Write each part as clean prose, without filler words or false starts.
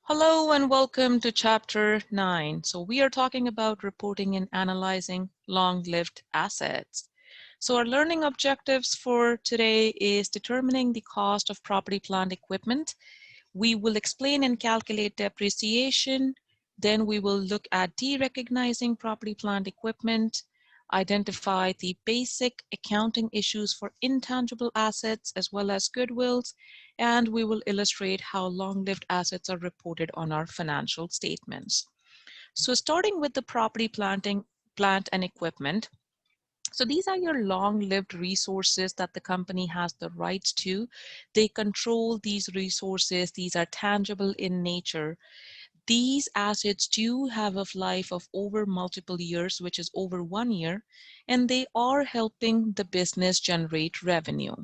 Hello and welcome to Chapter 9. So we are talking about reporting and analyzing long-lived assets. So our learning objectives for today is determining the cost of property, plant, equipment. We will explain and calculate depreciation. Then we will look at derecognizing property, plant, equipment, identify the basic accounting issues for intangible assets as well as goodwills, and we will illustrate how long-lived assets are reported on our financial statements. So starting with the property, plant and equipment. So these are your long-lived resources that the company has the rights to. They control these resources. These are tangible in nature. These assets do have a life of over multiple years, which is over 1 year, and they are helping the business generate revenue.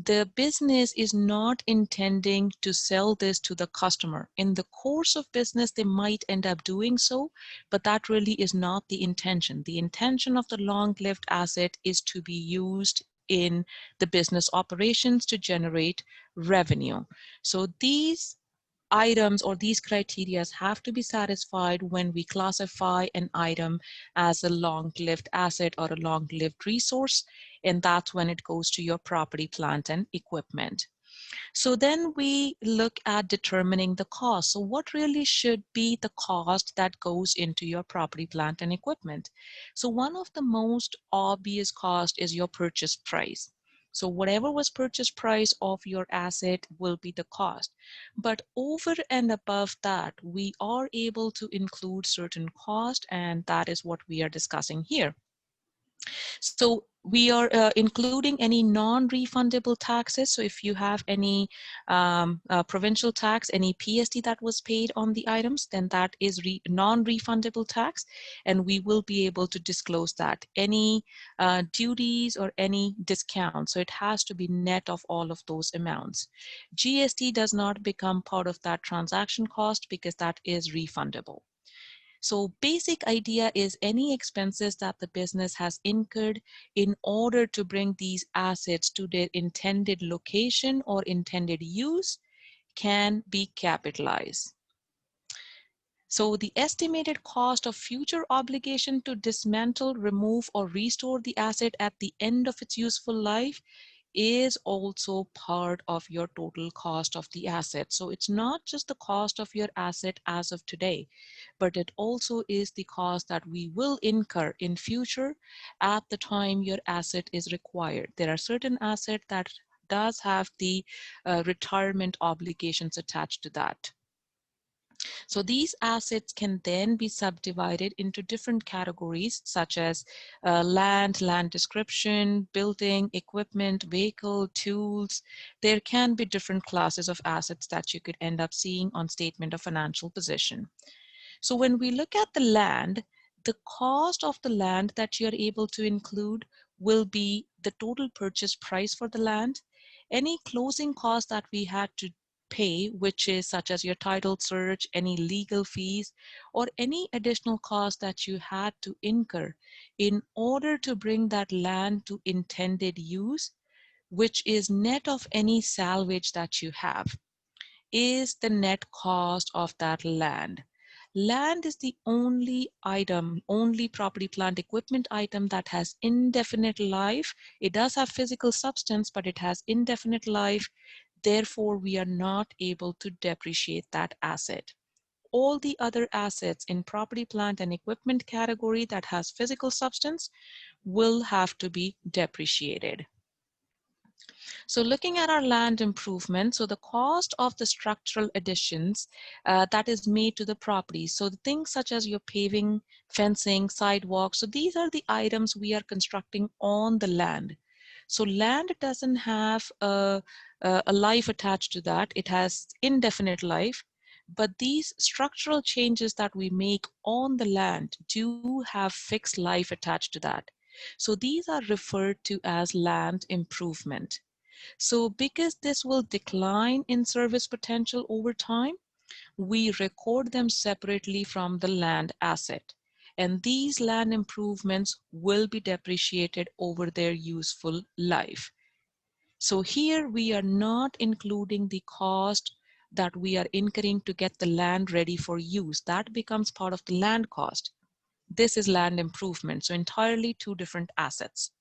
The business is not intending to sell this to the customer. In the course of business, they might end up doing so, but that really is not the intention. The intention of the long-lived asset is to be used in the business operations to generate revenue. So these items or these criteria have to be satisfied when we classify an item as a long-lived asset or a long-lived resource, and that's when it goes to your property, plant, and equipment. So then we look at determining the cost. So what really should be the cost that goes into your property, plant, and equipment? So one of the most obvious cost is your purchase price. So whatever was purchase price of your asset will be the cost. But over and above that, we are able to include certain cost, and that is what we are discussing here. So we are including any non-refundable taxes. So if you have any provincial tax, any PST that was paid on the items, then that is non-refundable tax, and we will be able to disclose that. Any duties or any discounts, so it has to be net of all of those amounts. GST does not become part of that transaction cost because that is refundable. So basic idea is any expenses that the business has incurred in order to bring these assets to their intended location or intended use can be capitalized. So the estimated cost of future obligation to dismantle, remove, or restore the asset at the end of its useful life is also part of your total cost of the asset. So it's not just the cost of your asset as of today, but it also is the cost that we will incur in future at the time your asset is required. There are certain assets that does have the retirement obligations attached to that. So these assets can then be subdivided into different categories such as land description, building, equipment, vehicle, tools. There can be different classes of assets that you could end up seeing on statement of financial position. So when we look at the land, the cost of the land that you're able to include will be the total purchase price for the land, any closing costs that we had to pay, which is such as your title search, any legal fees, or any additional cost that you had to incur in order to bring that land to intended use, which is net of any salvage that you have, is the net cost of that land. Land is the only item, only property, plant, equipment item that has indefinite life. It does have physical substance, but it has indefinite life. Therefore, we are not able to depreciate that asset. All the other assets in property, plant, and equipment category that has physical substance will have to be depreciated. So looking at our land improvement, so the cost of the structural additions that is made to the property. So the things such as your paving, fencing, sidewalks. So these are the items we are constructing on the land. So land doesn't have a life attached to that. It has indefinite life. But these structural changes that we make on the land do have fixed life attached to that. So these are referred to as land improvement. So because this will decline in service potential over time, we record them separately from the land asset. And these land improvements will be depreciated over their useful life. So here we are not including the cost that we are incurring to get the land ready for use. That becomes part of the land cost. This is land improvement, so entirely two different assets.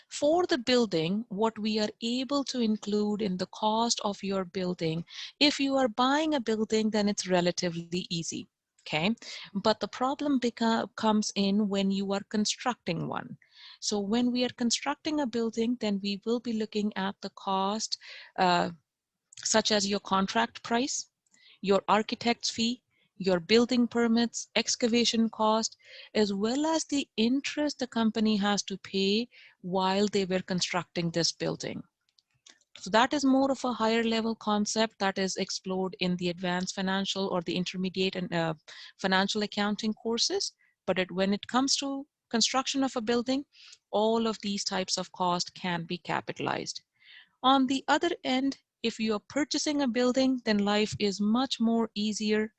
For the building, what we are able to include in the cost of your building, if you are buying a building, then it's relatively easy, okay? But the problem comes in when you are constructing one. So when we are constructing a building, then we will be looking at the cost, such as your contract price, your architect's fee, your building permits, excavation cost, as well as the interest the company has to pay while they were constructing this building. So that is more of a higher level concept that is explored in the advanced financial or the intermediate and financial accounting courses. But when it comes to construction of a building, all of these types of cost can be capitalized. On the other end, if you are purchasing a building, then life is much more easier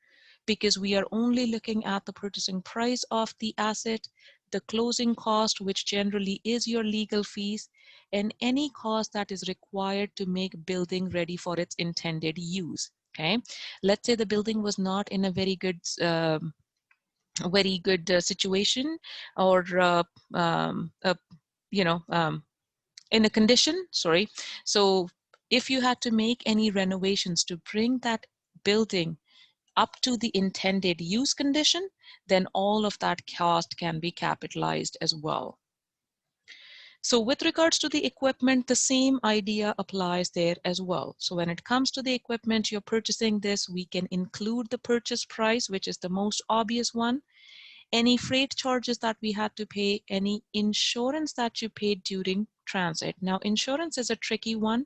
because we are only looking at the purchasing price of the asset, the closing cost, which generally is your legal fees, and any cost that is required to make building ready for its intended use. Okay, let's say the building was not in a very good situation, or you know in a condition, sorry. So if you had to make any renovations to bring that building up to the intended use condition, then all of that cost can be capitalized as well. So with regards to the equipment, the same idea applies there as well. So when it comes to the equipment you're purchasing this, we can include the purchase price, which is the most obvious one, any freight charges that we had to pay, any insurance that you paid during transit. Now, insurance is a tricky one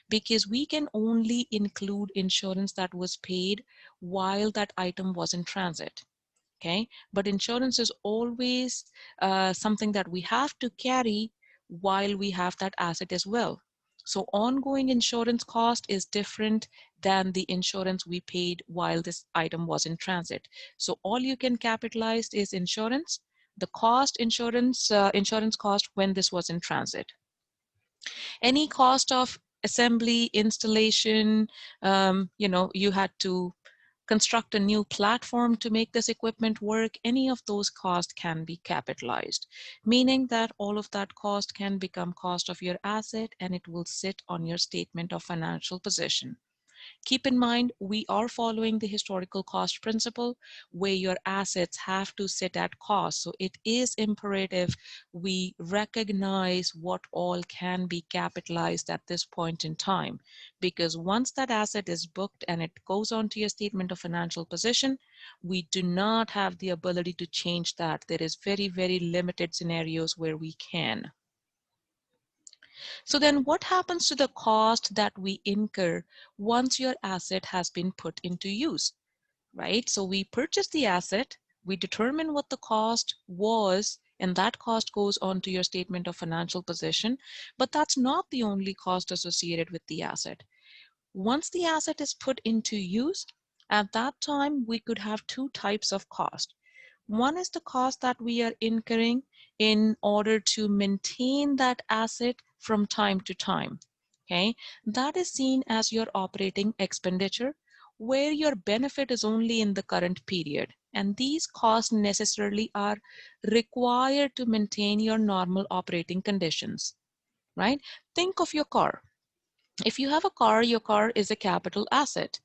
because we can only include insurance that was paid while that item was in transit. Okay, but insurance is always something that we have to carry while we have that asset as well. So ongoing insurance cost is different than the insurance we paid while this item was in transit. So all you can capitalize is insurance, the cost insurance cost when this was in transit. Any cost of assembly, installation, you had to construct a new platform to make this equipment work, any of those costs can be capitalized, meaning that all of that cost can become cost of your asset and it will sit on your statement of financial position. Keep in mind, we are following the historical cost principle where your assets have to sit at cost. So it is imperative we recognize what all can be capitalized at this point in time, because once that asset is booked and it goes onto your statement of financial position, we do not have the ability to change that. There is very, very limited scenarios where we can. So then what happens to the cost that we incur once your asset has been put into use, right? So we purchase the asset, we determine what the cost was, and that cost goes on to your statement of financial position, but that's not the only cost associated with the asset. Once the asset is put into use, at that time, we could have two types of cost. One is the cost that we are incurring in order to maintain that asset from time to time. Okay, that is seen as your operating expenditure, where your benefit is only in the current period. And these costs necessarily are required to maintain your normal operating conditions, right? Think of your car. If you have a car, your car is a capital asset.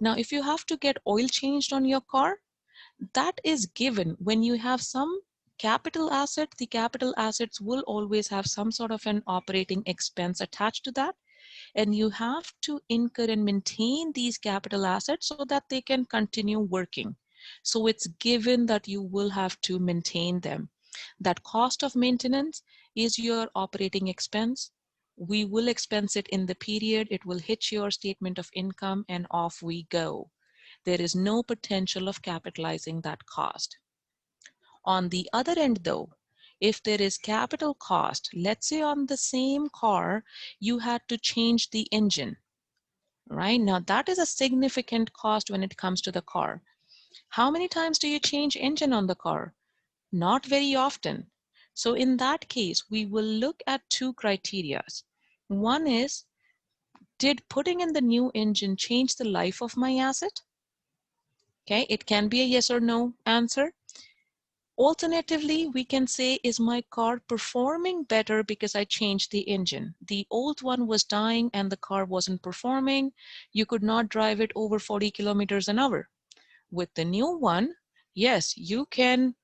Now, if you have to get oil changed on your car, that is given. When you have some capital asset, the capital assets will always have some sort of an operating expense attached to that. And you have to incur and maintain these capital assets so that they can continue working. So it's given that you will have to maintain them. That cost of maintenance is your operating expense. We will expense it in the period. It will hit your statement of income and off we go. There is no potential of capitalizing that cost. On the other end though, if there is capital cost, let's say on the same car, you had to change the engine, right? Now that is a significant cost when it comes to the car. How many times do you change engine on the car? Not very often. So in that case, we will look at two criteria. One is did putting in the new engine change the life of my asset? Okay, it can be a yes or no answer. Alternatively, we can say, is my car performing better because I changed the engine? The old one was dying and the car wasn't performing. You could not drive it over 40 kilometers an hour. With the new one, yes, you can,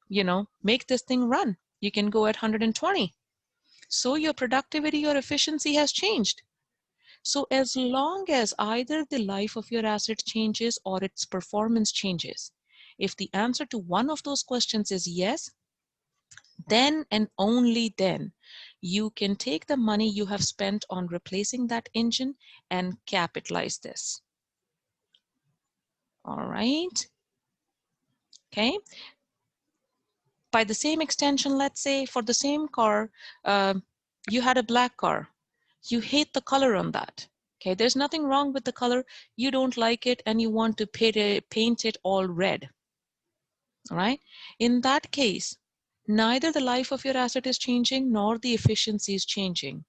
make this thing run. You can go at 120. So your productivity or efficiency has changed. So as long as either the life of your asset changes or its performance changes, if the answer to one of those questions is yes, then and only then you can take the money you have spent on replacing that engine and capitalize this. All right. Okay. By the same extension, let's say for the same car, you had a black car. You hate the color on that. Okay, there's nothing wrong with the color. You don't like it and you want to paint it all red. All right. In that case, neither the life of your asset is changing nor the efficiency is changing.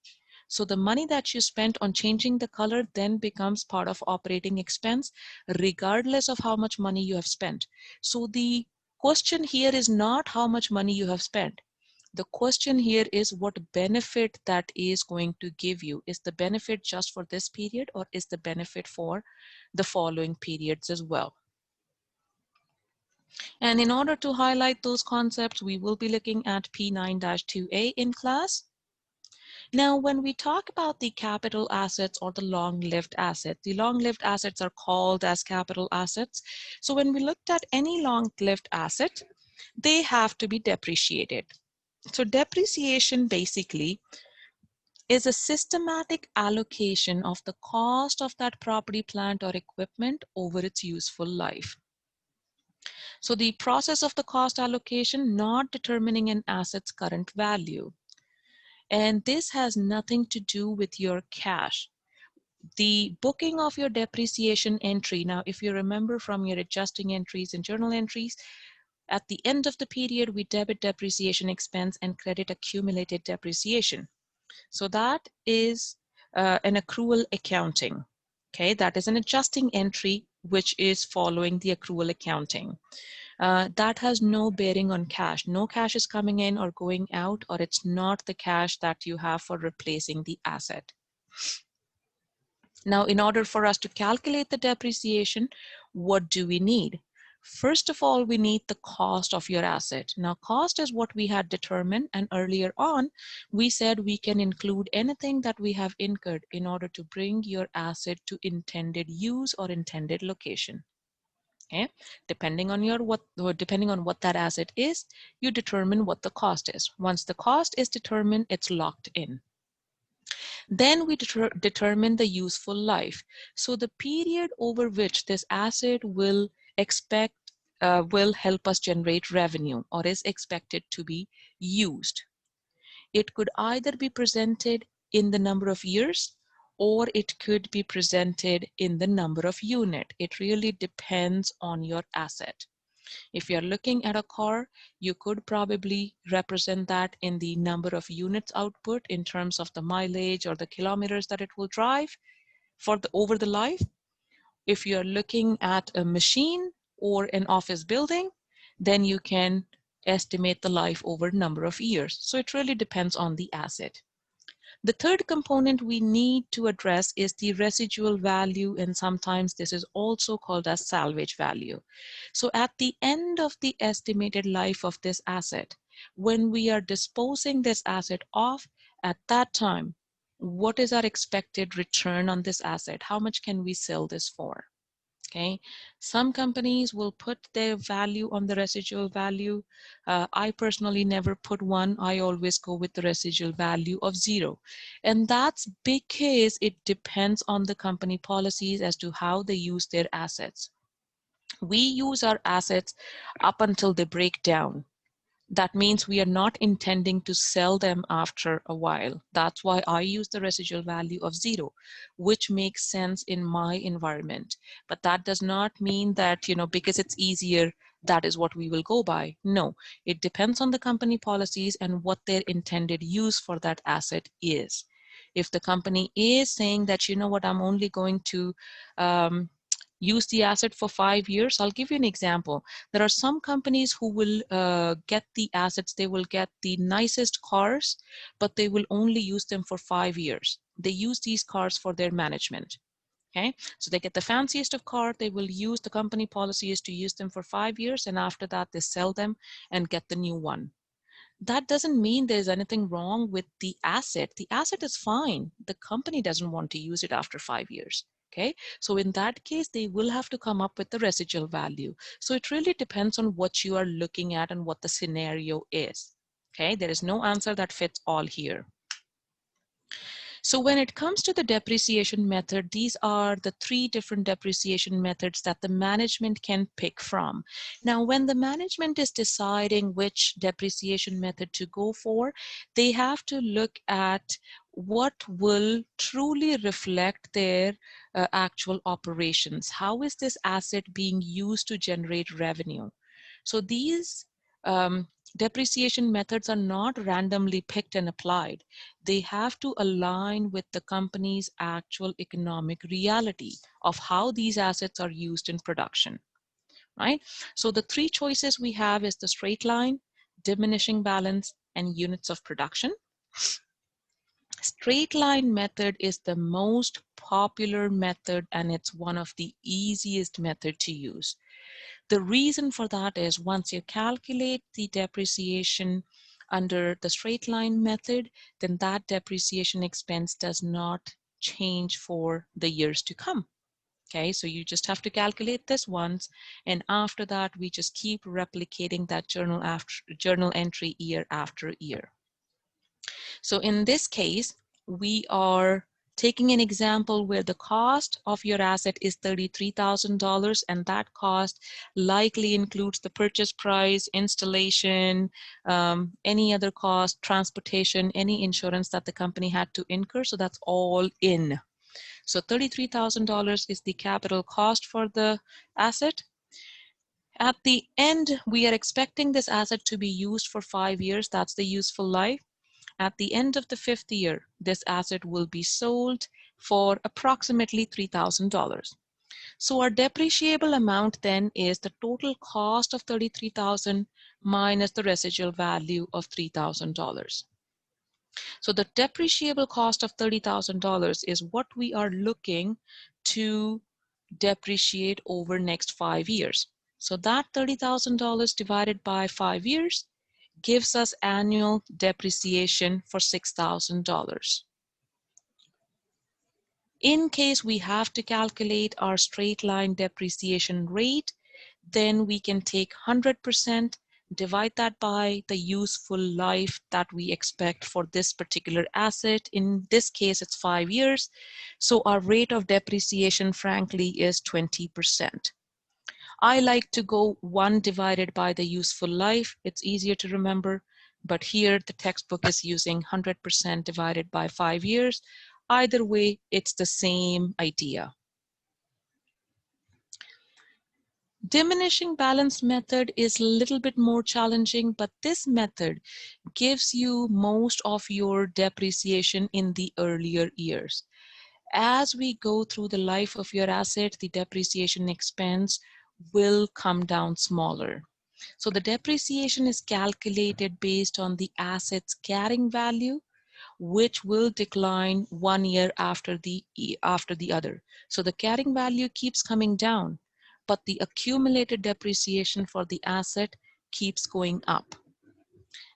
So the money that you spent on changing the color then becomes part of operating expense, regardless of how much money you have spent. So the question here is not how much money you have spent. The question here is what benefit that is going to give you. Is the benefit just for this period or is the benefit for the following periods as well? And in order to highlight those concepts, we will be looking at P9-2A in class. Now, when we talk about the capital assets or the long-lived assets, the long-lived assets are called as capital assets. So when we looked at any long-lived asset, they have to be depreciated. So depreciation basically is a systematic allocation of the cost of that property, plant, or equipment over its useful life. So the process of the cost allocation, not determining an asset's current value. And this has nothing to do with your cash. The booking of your depreciation entry, now if you remember from your adjusting entries and journal entries, at the end of the period, we debit depreciation expense and credit accumulated depreciation. So that is an accrual accounting. Okay, that is an adjusting entry which is following the accrual accounting. That has no bearing on cash. No cash is coming in or going out, or it's not the cash that you have for replacing the asset. Now, in order for us to calculate the depreciation, what do we need? First of all, we need the cost of your asset. Now, cost is what we had determined, and earlier on, we said we can include anything that we have incurred in order to bring your asset to intended use or intended location. Okay, depending on what that asset is, you determine what the cost is. Once the cost is determined, it's locked in. Then we determine the useful life. So the period over which this asset will help us generate revenue or is expected to be used. It could either be presented in the number of years or it could be presented in the number of unit. It really depends on your asset. If you're looking at a car, you could probably represent that in the number of units output in terms of the mileage or the kilometers that it will drive over the life. If you're looking at a machine or an office building, then you can estimate the life over a number of years. So it really depends on the asset. The third component we need to address is the residual value, and sometimes this is also called as salvage value. So at the end of the estimated life of this asset, when we are disposing this asset off, at that time, what is our expected return on this asset? How much can we sell this for? Okay, some companies will put their value on the residual value. I personally never put one. I always go with the residual value of 0. And that's because it depends on the company policies as to how they use their assets. We use our assets up until they break down. That means we are not intending to sell them after a while. That's why I use the residual value of 0, which makes sense in my environment. But that does not mean that, because it's easier, that is what we will go by. No, it depends on the company policies and what their intended use for that asset is. If the company is saying that, you know what, I'm only going to use the asset for 5 years, I'll give you an example. There are some companies who will get the assets, they will get the nicest cars, but they will only use them for 5 years. They use these cars for their management. Okay, so they get the fanciest of car, they will use, the company policy is to use them for 5 years, and after that they sell them and get the new one. That doesn't mean there's anything wrong with the asset. The asset is fine. The company doesn't want to use it after 5 years. Okay, so in that case, they will have to come up with the residual value. So it really depends on what you are looking at and what the scenario is. Okay, there is no answer that fits all here. So when it comes to the depreciation method, these are the 3 different depreciation methods that the management can pick from. Now, when the management is deciding which depreciation method to go for, they have to look at what will truly reflect their actual operations. How is this asset being used to generate revenue? So these depreciation methods are not randomly picked and applied. They have to align with the company's actual economic reality of how these assets are used in production, right? So the 3 choices we have is the straight line, diminishing balance, and units of production. Straight line method is the most popular method, and it's one of the easiest method to use. The reason for that is once you calculate the depreciation under the straight line method, then that depreciation expense does not change for the years to come. Okay, so you just have to calculate this once, and after that, we just keep replicating that journal entry year after year. So in this case, we are taking an example where the cost of your asset is $33,000, and that cost likely includes the purchase price, installation, any other cost, transportation, any insurance that the company had to incur. So that's all in. So $33,000 is the capital cost for the asset. At the end, we are expecting this asset to be used for 5 years. That's the useful life. At the end of the 5th year, this asset will be sold for approximately $3,000. So our depreciable amount then is the total cost of $33,000 minus the residual value of $3,000. So the depreciable cost of $30,000 is what we are looking to depreciate over next 5 years. So that $30,000 divided by 5 years gives us annual depreciation for $6,000. In case we have to calculate our straight line depreciation rate, then we can take 100%, divide that by the useful life that we expect for this particular asset. In this case, it's 5 years. So our rate of depreciation, frankly, is 20%. I like to go 1 divided by the useful life. It's easier to remember, but here the textbook is using 100% divided by 5 years. Either way, it's the same idea. Diminishing balance method is a little bit more challenging, but this method gives you most of your depreciation in the earlier years. As we go through the life of your asset, the depreciation expense will come down smaller. So the depreciation is calculated based on the asset's carrying value, which will decline 1 year after the other. So the carrying value keeps coming down, but the accumulated depreciation for the asset keeps going up.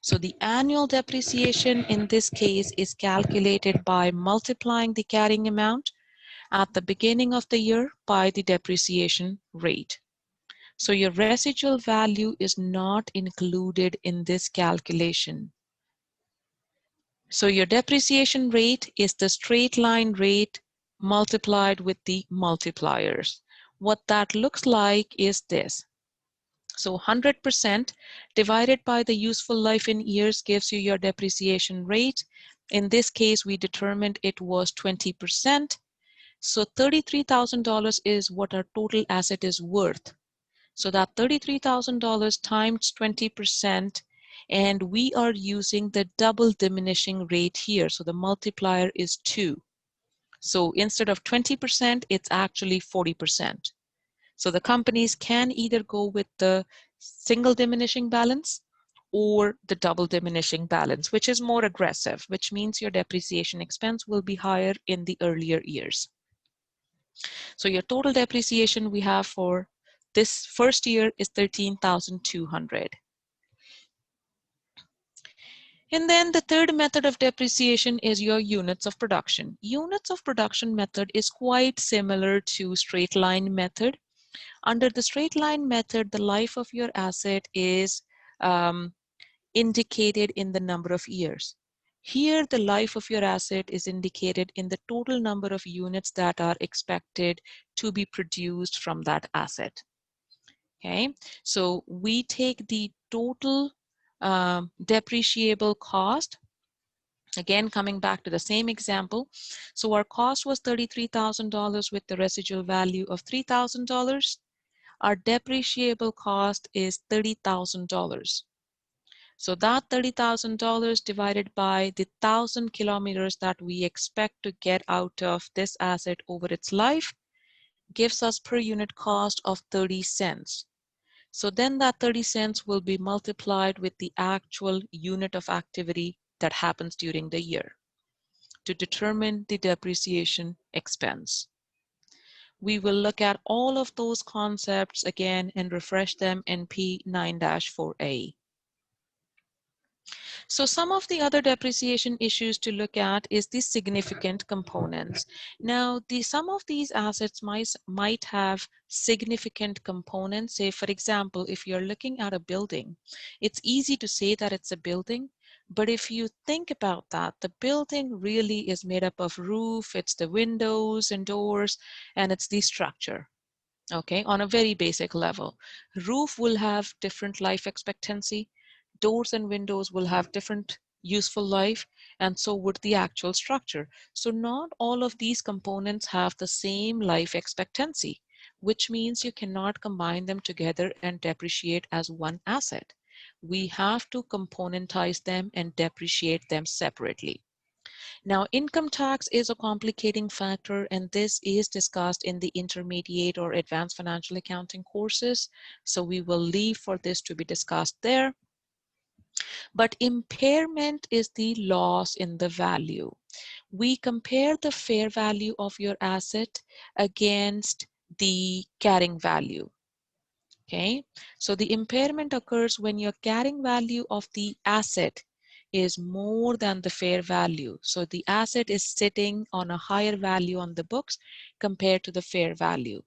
So the annual depreciation in this case is calculated by multiplying the carrying amount at the beginning of the year by the depreciation rate. So your residual value is not included in this calculation. So your depreciation rate is the straight line rate multiplied with the multipliers. What that looks like is this. So 100% divided by the useful life in years gives you your depreciation rate. In this case, we determined it was 20%. So $33,000 is what our total asset is worth. So that $33,000 times 20% And we are using the double diminishing rate here. So the multiplier is 2. So instead of 20%, it's actually 40%. So the companies can either go with the single diminishing balance or the double diminishing balance, which is more aggressive, which means your depreciation expense will be higher in the earlier years. So your total depreciation we have for this first year is $13,200. And then the third method of depreciation is your units of production. Units of production method is quite similar to straight line method. Under the straight line method, the life of your asset is indicated in the number of years. Here, the life of your asset is indicated in the total number of units that are expected to be produced from that asset. Okay, so we take the total depreciable cost. Again, coming back to the same example. So our cost was $33,000 with the residual value of $3,000. Our depreciable cost is $30,000. So that $30,000 divided by the 1,000 kilometers that we expect to get out of this asset over its life gives us per unit cost of 30 cents. So then that 30 cents will be multiplied with the actual unit of activity that happens during the year to determine the depreciation expense. We will look at all of those concepts again and refresh them in P9-4A. So some of the other depreciation issues to look at is the significant components. Now, some of these assets might have significant components. Say, for example, if you're looking at a building, it's easy to say that it's a building, but if you think about that, the building really is made up of roof, it's the windows and doors, and it's the structure. Okay, on a very basic level. Roof will have different life expectancy. Doors and windows will have different useful life, and so would the actual structure. So not all of these components have the same life expectancy, which means you cannot combine them together and depreciate as one asset. We have to componentize them and depreciate them separately. Now, income tax is a complicating factor, and this is discussed in the intermediate or advanced financial accounting courses. So we will leave for this to be discussed there. But impairment is the loss in the value. We compare the fair value of your asset against the carrying value. Okay, so the impairment occurs when your carrying value of the asset is more than the fair value. So the asset is sitting on a higher value on the books compared to the fair value.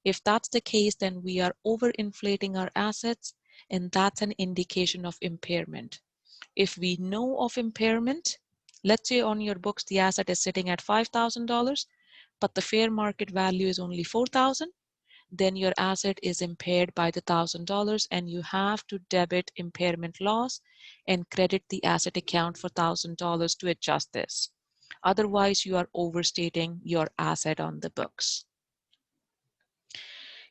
If that's the case, then we are overinflating our assets, and that's an indication of impairment. If we know of impairment, let's say on your books the asset is sitting at $5,000, but the fair market value is only $4,000, then your asset is impaired by the $1,000, and you have to debit impairment loss and credit the asset account for $1,000 to adjust this. Otherwise, you are overstating your asset on the books.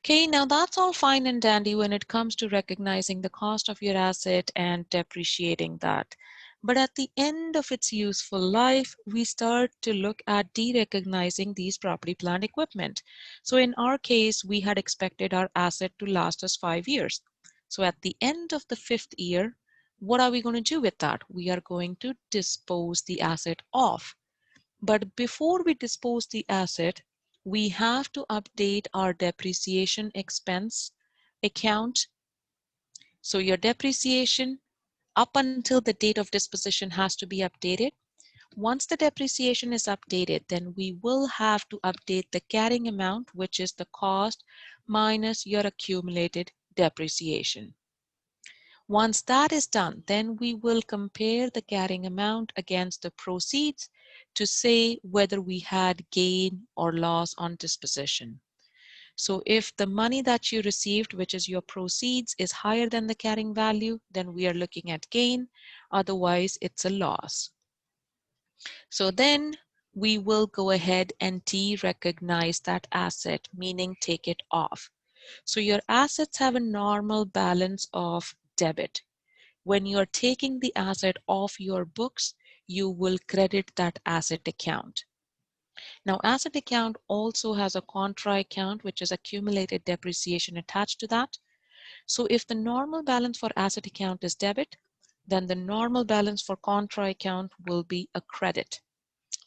Okay, now that's all fine and dandy when it comes to recognizing the cost of your asset and depreciating that. But at the end of its useful life, we start to look at derecognizing these property, plant, equipment. So in our case, we had expected our asset to last us 5 years. So at the end of the 5th year, what are we going to do with that? We are going to dispose the asset off. But before we dispose the asset, we have to update our depreciation expense account. So your depreciation up until the date of disposition has to be updated. Once the depreciation is updated, then we will have to update the carrying amount, which is the cost minus your accumulated depreciation. Once that is done, then we will compare the carrying amount against the proceeds to say whether we had gain or loss on disposition. So if the money that you received, which is your proceeds, is higher than the carrying value, then we are looking at gain. Otherwise, it's a loss. So then we will go ahead and de-recognize that asset, meaning take it off. So your assets have a normal balance of debit. When you are taking the asset off your books, you will credit that asset account. Now, asset account also has a contra account, which is accumulated depreciation attached to that. So if the normal balance for asset account is debit, then the normal balance for contra account will be a credit.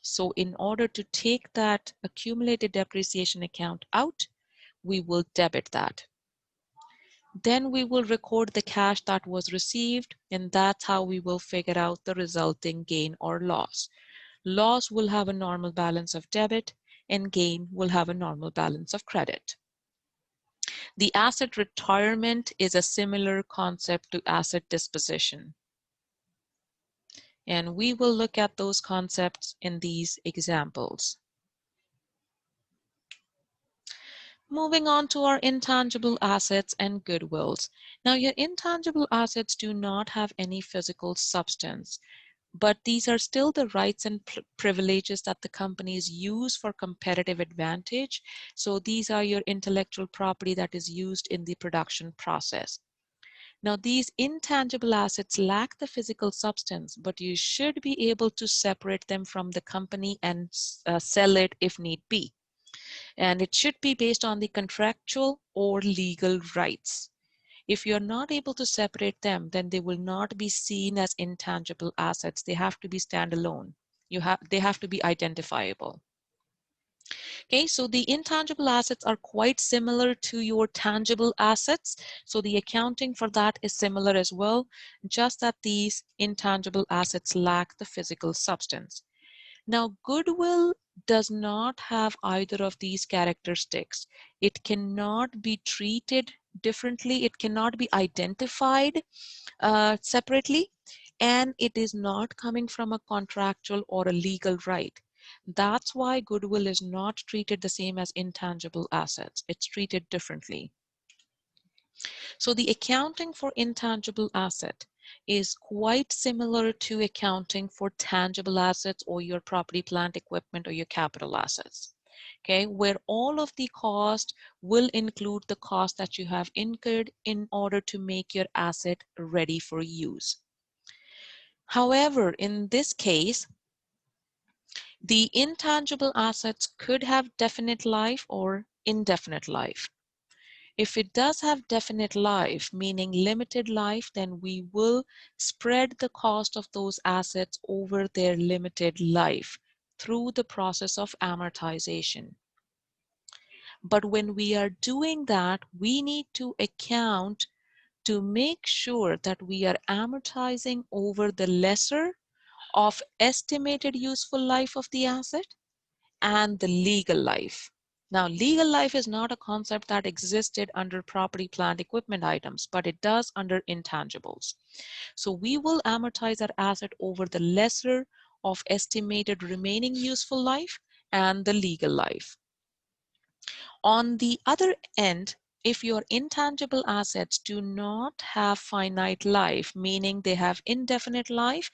So in order to take that accumulated depreciation account out, we will debit that. Then we will record the cash that was received, and that's how we will figure out the resulting gain or loss. Loss will have a normal balance of debit, and gain will have a normal balance of credit. The asset retirement is a similar concept to asset disposition. And we will look at those concepts in these examples. Moving on to our intangible assets and goodwills. Now, your intangible assets do not have any physical substance, but these are still the rights and privileges that the companies use for competitive advantage. So these are your intellectual property that is used in the production process. Now, these intangible assets lack the physical substance, but you should be able to separate them from the company and sell it if need be. And it should be based on the contractual or legal rights. If you're not able to separate them, then they will not be seen as intangible assets. They have to be standalone. They have to be identifiable. Okay, so the intangible assets are quite similar to your tangible assets. So the accounting for that is similar as well, just that these intangible assets lack the physical substance. Now, goodwill does not have either of these characteristics. It cannot be treated differently. It cannot be identified separately, and it is not coming from a contractual or a legal right. That's why goodwill is not treated the same as intangible assets. It's treated differently. So the accounting for intangible asset is quite similar to accounting for tangible assets or your property, plant, equipment, or your capital assets. Okay, where all of the cost will include the cost that you have incurred in order to make your asset ready for use. However, in this case, the intangible assets could have definite life or indefinite life. If it does have definite life, meaning limited life, then we will spread the cost of those assets over their limited life through the process of amortization. But when we are doing that, we need to account to make sure that we are amortizing over the lesser of estimated useful life of the asset and the legal life. Now, legal life is not a concept that existed under property, plant, equipment items, but it does under intangibles. So we will amortize that asset over the lesser of estimated remaining useful life and the legal life. On the other end, if your intangible assets do not have finite life, meaning they have indefinite life,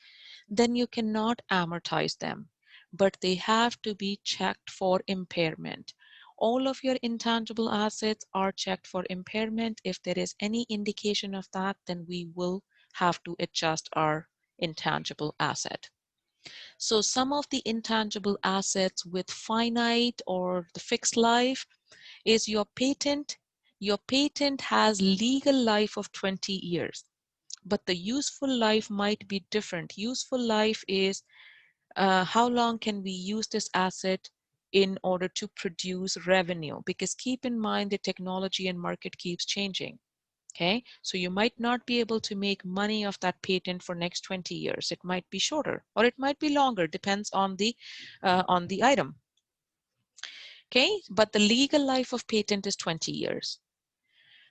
then you cannot amortize them, but they have to be checked for impairment. All of your intangible assets are checked for impairment. If there is any indication of that, then we will have to adjust our intangible asset. So some of the intangible assets with finite or the fixed life is your patent. Your patent has legal life of 20 years, but the useful life might be different. Useful life is how long can we use this asset in order to produce revenue? Because keep in mind the technology and market keeps changing. Okay, so you might not be able to make money off that patent for next 20 years. It might be shorter or it might be longer, depends on the item. Okay, but the legal life of patent is 20 years.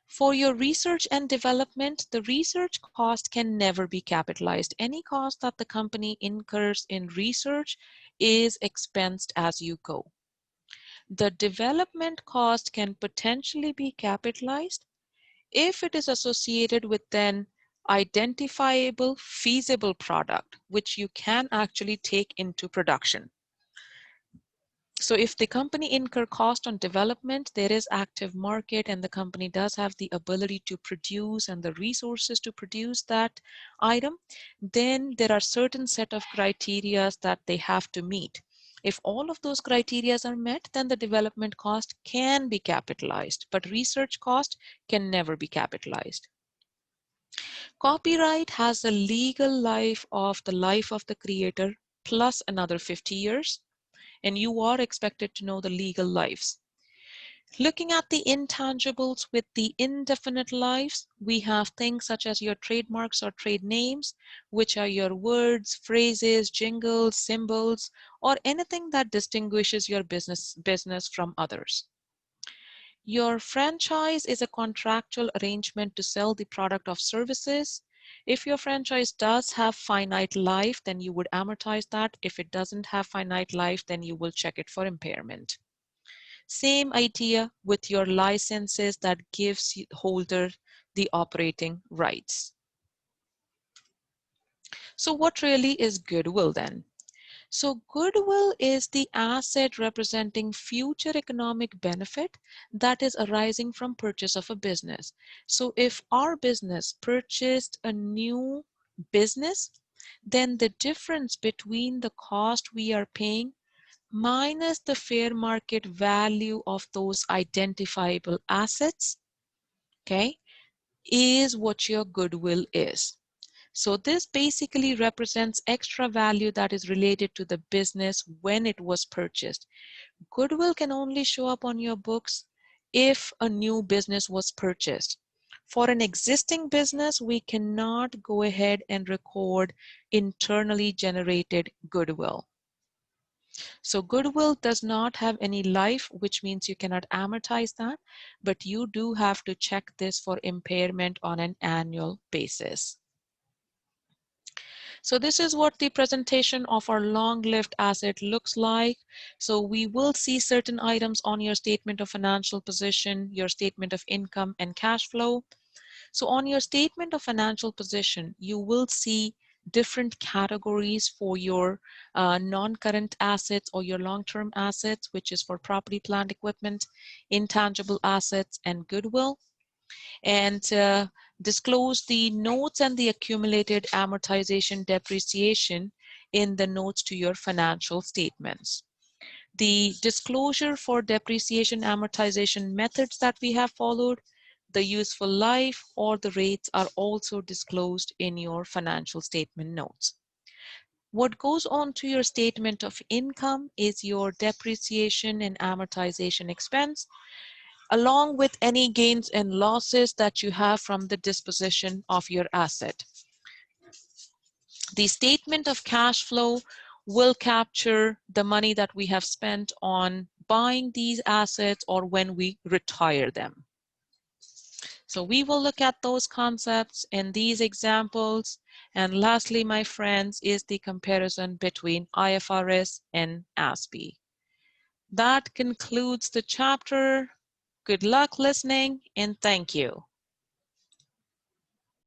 For your research and development, the research cost can never be capitalized. Any cost that the company incurs in research is expensed as you go. The development cost can potentially be capitalized if it is associated with an identifiable, feasible product, which you can actually take into production. So if the company incur cost on development, there is active market and the company does have the ability to produce and the resources to produce that item, then there are certain set of criteria that they have to meet. If all of those criteria are met, then the development cost can be capitalized, but research cost can never be capitalized. Copyright has a legal life of the life of the creator plus another 50 years. And you are expected to know the legal lives. Looking at the intangibles with the indefinite lives, we have things such as your trademarks or trade names, which are your words, phrases, jingles, symbols, or anything that distinguishes your business from others. Your franchise is a contractual arrangement to sell the product of services. If your franchise does have finite life, then you would amortize that. If it doesn't have finite life, then you will check it for impairment. Same idea with your licenses that gives the holder the operating rights. So what really is goodwill then? So goodwill is the asset representing future economic benefit that is arising from purchase of a business. So if our business purchased a new business, then the difference between the cost we are paying minus the fair market value of those identifiable assets, okay, is what your goodwill is. So this basically represents extra value that is related to the business when it was purchased. Goodwill can only show up on your books if a new business was purchased. For an existing business, we cannot go ahead and record internally generated goodwill. So goodwill does not have any life, which means you cannot amortize that, but you do have to check this for impairment on an annual basis. So this is what the presentation of our long-lived asset looks like. So we will see certain items on your statement of financial position, your statement of income and cash flow. So on your statement of financial position, you will see different categories for your non-current assets or your long-term assets, which is for property, plant, equipment, intangible assets, and goodwill. And disclose the notes and the accumulated amortization depreciation in the notes to your financial statements. The disclosure for depreciation amortization methods that we have followed, the useful life or the rates are also disclosed in your financial statement notes. What goes on to your statement of income is your depreciation and amortization expense, along with any gains and losses that you have from the disposition of your asset. The statement of cash flow will capture the money that we have spent on buying these assets or when we retire them. So we will look at those concepts in these examples. And lastly, my friends, is the comparison between IFRS and ASPE. That concludes the chapter. Good luck listening and thank you.